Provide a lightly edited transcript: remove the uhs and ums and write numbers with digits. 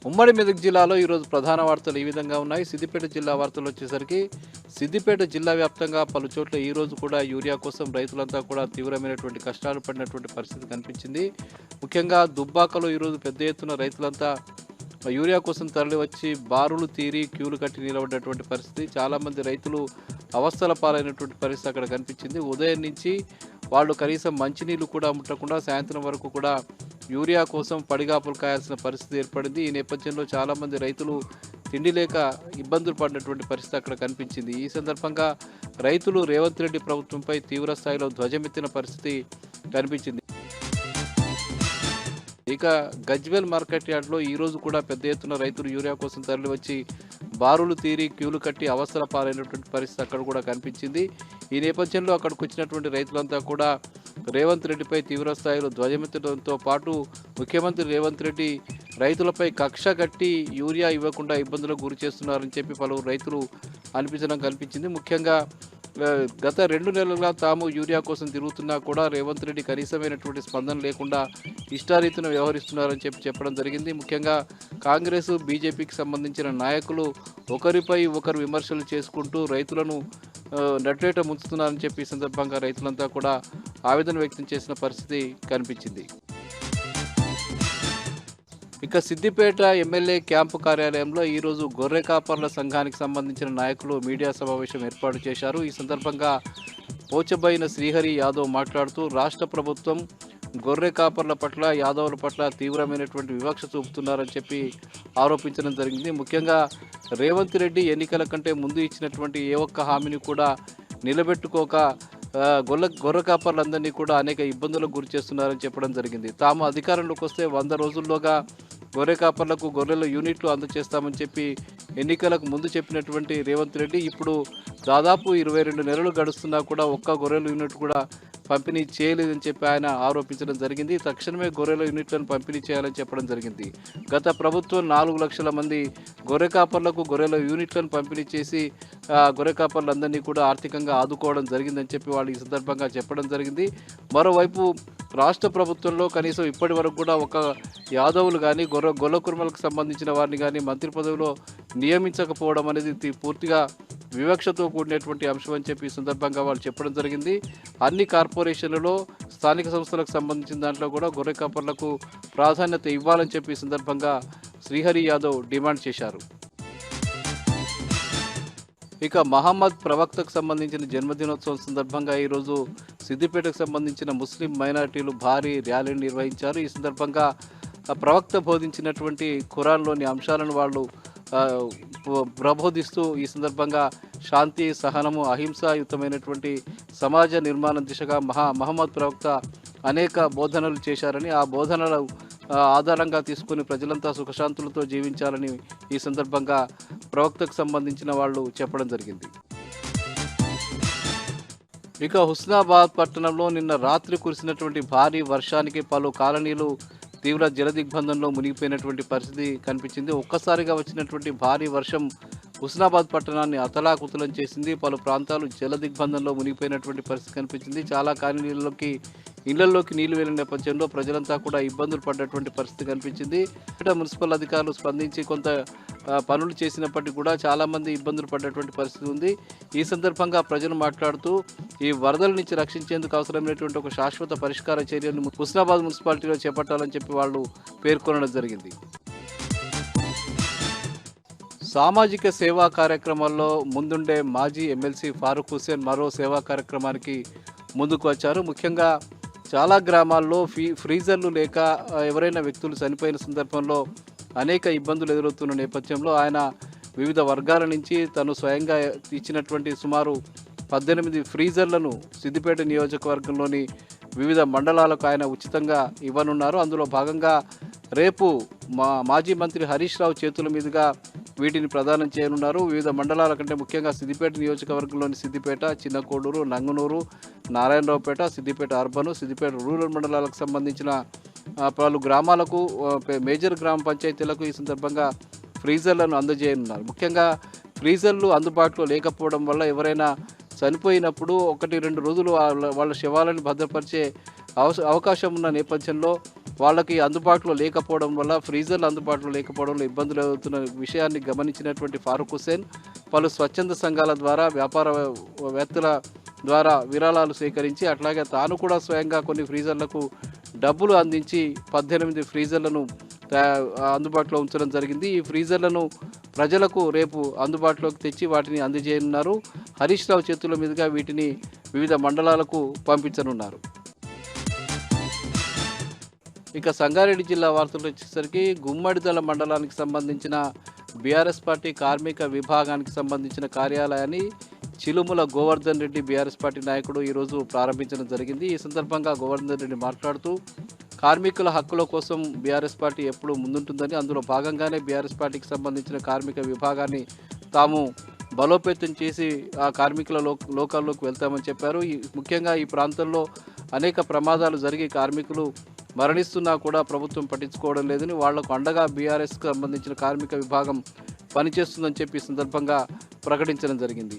ఉమ్మడి మెదక్ జిల్లాలో ఈరోజు ప్రధాన వార్తలు ఈ విధంగా ఉన్నాయి. సిద్దిపేట జిల్లా వార్తలు వచ్చేసరికి సిద్దిపేట జిల్లా వ్యాప్తంగా పలు చోట్ల ఈరోజు కూడా యూరియా కోసం రైతులంతా కూడా తీవ్రమైనటువంటి కష్టాలు పడినటువంటి పరిస్థితి కనిపించింది. ముఖ్యంగా దుబ్బాకలో ఈరోజు పెద్ద ఎత్తున రైతులంతా యూరియా కోసం తరలివచ్చి బారులు తీరి క్యూలు కట్టి నిలబడినటువంటి పరిస్థితి. చాలామంది రైతులు అవస్థల పాలైనటువంటి పరిస్థితి అక్కడ కనిపించింది. ఉదయం నుంచి వాళ్ళు కనీసం మంచినీళ్ళు కూడా ముట్టకుండా సాయంత్రం వరకు కూడా యూరియా కోసం పడిగాపులు కాయాల్సిన పరిస్థితి ఏర్పడింది. ఈ నేపథ్యంలో చాలామంది రైతులు తిండి లేక ఇబ్బందులు పడినటువంటి పరిస్థితి అక్కడ కనిపించింది. ఈ సందర్భంగా రైతులు రేవంత్ రెడ్డి ప్రభుత్వంపై తీవ్ర స్థాయిలో ధ్వజమెత్తిన పరిస్థితి కనిపించింది. ఇక గజ్వేల్ మార్కెట్ యార్డ్లో ఈరోజు కూడా పెద్ద ఎత్తున రైతులు యూరియా కోసం తరలివచ్చి బారులు తీరి క్యూలు కట్టి అవస్థల పాలైనటువంటి పరిస్థితి అక్కడ కూడా కనిపించింది. ఈ నేపథ్యంలో అక్కడికి వచ్చినటువంటి రైతులంతా కూడా రేవంత్ రెడ్డిపై తీవ్ర స్థాయిలో ధ్వజమెత్తడంతో పాటు ముఖ్యమంత్రి రేవంత్ రెడ్డి రైతులపై కక్ష కట్టి యూరియా ఇవ్వకుండా ఇబ్బందులకు గురి చేస్తున్నారని చెప్పి పలువురు రైతులు అనిపించడం కనిపించింది. ముఖ్యంగా గత 2 నెలలుగా తాము యూరియా కోసం తిరుగుతున్నా కూడా రేవంత్ రెడ్డి కనీసమైనటువంటి స్పందన లేకుండా ఇష్టారీతిన వ్యవహరిస్తున్నారని చెప్పడం జరిగింది. ముఖ్యంగా కాంగ్రెస్ బీజేపీకి సంబంధించిన నాయకులు ఒకరిపై ఒకరు విమర్శలు చేసుకుంటూ రైతులను నట్టేట ముంచుతున్నారని చెప్పి ఈ సందర్భంగా రైతులంతా కూడా ఆవేదన వ్యక్తం చేసిన పరిస్థితి కనిపించింది. ఇక సిద్దిపేట ఎమ్మెల్యే క్యాంపు కార్యాలయంలో ఈరోజు గొర్రె కాపర్ల సంఘానికి సంబంధించిన నాయకులు మీడియా సమావేశం ఏర్పాటు చేశారు. ఈ సందర్భంగా పోచబైన శ్రీహరి యాదవ్ మాట్లాడుతూ రాష్ట్ర ప్రభుత్వం గొర్రె కాపర్ల పట్ల యాదవుల పట్ల తీవ్రమైనటువంటి వివక్ష చూపుతున్నారని చెప్పి ఆరోపించడం జరిగింది. ముఖ్యంగా రేవంత్ రెడ్డి ఎన్నికల కంటే ముందు ఇచ్చినటువంటి ఏ ఒక్క హామీని కూడా నిలబెట్టుకోక గొర్రె కాపర్లందరినీ కూడా అనేక ఇబ్బందులకు గురి చేస్తున్నారని చెప్పడం జరిగింది. తాము అధికారంలోకి వస్తే 100 రోజుల్లోగా గొర్రె కాపర్లకు గొర్రెల యూనిట్లు అందజేస్తామని చెప్పి ఎన్నికలకు ముందు చెప్పినటువంటి రేవంత్ రెడ్డి ఇప్పుడు దాదాపు 22 నెలలు గడుస్తున్నా కూడా ఒక్క గొర్రెల యూనిట్ కూడా పంపిణీ చేయలేదని చెప్పి ఆయన ఆరోపించడం జరిగింది. తక్షణమే గొర్రెల యూనిట్లను పంపిణీ చేయాలని చెప్పడం జరిగింది. గత ప్రభుత్వం 4 లక్షల మంది గొర్రె కాపర్లకు గొర్రెల యూనిట్లను పంపిణీ చేసి గొర్రె కాపర్లందరినీ కూడా ఆర్థికంగా ఆదుకోవడం జరిగిందని చెప్పి వాళ్ళు ఈ సందర్భంగా చెప్పడం జరిగింది. మరోవైపు రాష్ట్ర ప్రభుత్వంలో కనీసం ఇప్పటి వరకు కూడా ఒక యాదవులు కానీ గొల్ల కుర్మలకు సంబంధించిన వారిని కానీ మంత్రి పదవిలో నియమించకపోవడం అనేది పూర్తిగా వివక్షతో కూడినటువంటి అంశం అని చెప్పి ఈ సందర్భంగా వాళ్ళు చెప్పడం జరిగింది. అన్ని కార్పొరేషన్లలో స్థానిక సంస్థలకు సంబంధించిన దాంట్లో కూడా గొర్రె కాపర్లకు ప్రాధాన్యత ఇవ్వాలని చెప్పి ఈ సందర్భంగా శ్రీహరి యాదవ్ డిమాండ్ చేశారు. ఇక మహమ్మద్ ప్రవక్తకు సంబంధించిన జన్మదినోత్సవం సందర్భంగా ఈరోజు సిద్దిపేటకు సంబంధించిన ముస్లిం మైనారిటీలు భారీ ర్యాలీని నిర్వహించారు. ఈ సందర్భంగా ప్రవక్త బోధించినటువంటి ఖురాన్లోని అంశాలను వాళ్ళు ప్రబోధిస్తూ ఈ సందర్భంగా శాంతి, సహనము, అహింసాయుతమైనటువంటి సమాజ నిర్మాణం దిశగా మహమ్మద్ ప్రవక్త అనేక బోధనలు చేశారని, ఆ బోధనలు ఆధారంగా తీసుకుని ప్రజలంతా సుఖశాంతులతో జీవించాలని ఈ సందర్భంగా ప్రవక్తకు సంబంధించిన వాళ్ళు చెప్పడం జరిగింది. ఇక హుస్నాబాద్ పట్టణంలో నిన్న రాత్రి కురిసినటువంటి భారీ వర్షానికి పలు కాలనీలు తీవ్ర జలదిగ్బంధంలో మునిగిపోయినటువంటి పరిస్థితి కనిపించింది. ఒక్కసారిగా వచ్చినటువంటి భారీ వర్షం హుస్నాబాద్ పట్టణాన్ని అతలాకుతలం చేసింది. పలు ప్రాంతాలు జలదిగ్బంధంలో మునిగిపోయినటువంటి పరిస్థితి కనిపించింది. చాలా కాలనీలలోకి ఇళ్లలోకి నీళ్లు వెళ్ళిన నేపథ్యంలో ప్రజలంతా కూడా ఇబ్బందులు పడ్డటువంటి పరిస్థితి కనిపించింది. మున్సిపల్ అధికారులు స్పందించి కొంత పనులు చేసినప్పటికీ కూడా చాలామంది ఇబ్బందులు పడ్డటువంటి పరిస్థితి ఉంది. ఈ సందర్భంగా ప్రజలు మాట్లాడుతూ ఈ వరదల నుంచి రక్షించేందుకు అవసరమైనటువంటి ఒక శాశ్వత పరిష్కార చర్యలను హుస్నాబాద్ మున్సిపాలిటీలో చేపట్టాలని చెప్పి వాళ్ళు పేర్కొనడం జరిగింది. సామాజిక సేవా కార్యక్రమాల్లో ముందుండే మాజీ ఎమ్మెల్సీ ఫారూక్ హుస్సేన్ మరో సేవా కార్యక్రమానికి ముందుకు వచ్చారు. ముఖ్యంగా చాలా గ్రామాల్లో ఫ్రీజర్లు లేక ఎవరైనా వ్యక్తులు చనిపోయిన సందర్భంలో అనేక ఇబ్బందులు ఎదురవుతున్న నేపథ్యంలో ఆయన వివిధ వర్గాల నుంచి తను స్వయంగా ఇచ్చినటువంటి సుమారు 18 ఫ్రీజర్లను సిద్దిపేట నియోజకవర్గంలోని వివిధ మండలాలకు ఆయన ఉచితంగా ఇవ్వనున్నారు. అందులో భాగంగా రేపు మాజీ మంత్రి హరీష్ రావు చేతుల మీదుగా వీటిని ప్రదానం చేయనున్నారు. వివిధ మండలాల కంటే ముఖ్యంగా సిద్దిపేట నియోజకవర్గంలోని సిద్దిపేట, చిన్నకోడూరు, నంగునూరు, నారాయణరావుపేట, సిద్దిపేట అర్బను, సిద్దిపేట రూరల్ మండలాలకు సంబంధించిన పలు గ్రామాలకు, మేజర్ గ్రామ పంచాయతీలకు ఈ సందర్భంగా ఫ్రీజర్లను అందజేయనున్నారు. ముఖ్యంగా ఫ్రీజర్లు అందుబాటులో లేకపోవడం వల్ల ఎవరైనా చనిపోయినప్పుడు 1-2 రోజులు వాళ్ళ శవాలను భద్రపరిచే అవకాశం ఉన్న నేపథ్యంలో వాళ్ళకి అందుబాటులో లేకపోవడం వల్ల ఫ్రీజర్లు అందుబాటులో లేకపోవడంలో ఇబ్బందులు అవుతున్న విషయాన్ని గమనించినటువంటి ఫారూక్ హుస్సేన్ పలు స్వచ్ఛంద సంఘాల ద్వారా వ్యాపారవేత్తల ద్వారా విరాళాలు సేకరించి అట్లాగే తాను కూడా స్వయంగా కొన్ని ఫ్రీజర్లకు డబ్బులు అందించి 18 ఫ్రీజర్లను అందుబాటులో ఉంచడం జరిగింది. ఈ ఫ్రీజర్లను ప్రజలకు రేపు అందుబాటులోకి తెచ్చి వాటిని అందజేయనున్నారు. హరీష్ రావు చేతుల మీదుగా వీటిని వివిధ మండలాలకు పంపించనున్నారు. ఇక సంగారెడ్డి జిల్లా వార్తలు వచ్చేసరికి గుమ్మడిదల మండలానికి సంబంధించిన బీఆర్ఎస్ పార్టీ కార్మిక విభాగానికి సంబంధించిన కార్యాలయాన్ని చిలుముల గోవర్ధన్ రెడ్డి బీఆర్ఎస్ పార్టీ నాయకుడు ఈరోజు ప్రారంభించడం జరిగింది. ఈ సందర్భంగా గోవర్ధన్ రెడ్డి మాట్లాడుతూ కార్మికుల హక్కుల కోసం బీఆర్ఎస్ పార్టీ ఎప్పుడూ ముందుంటుందని, అందులో భాగంగానే బీఆర్ఎస్ పార్టీకి సంబంధించిన కార్మిక విభాగాన్ని తాము బలోపేతం చేసి ఆ కార్మికుల లోకాల్లోకి వెళ్తామని చెప్పారు. ముఖ్యంగా ఈ ప్రాంతంలో అనేక ప్రమాదాలు జరిగి కార్మికులు మరణిస్తున్నా కూడా ప్రభుత్వం పట్టించుకోవడం లేదని, వాళ్లకు అండగా బీఆర్ఎస్కి సంబంధించిన కార్మిక విభాగం పనిచేస్తుందని చెప్పి సందర్భంగా ప్రకటించడం జరిగింది.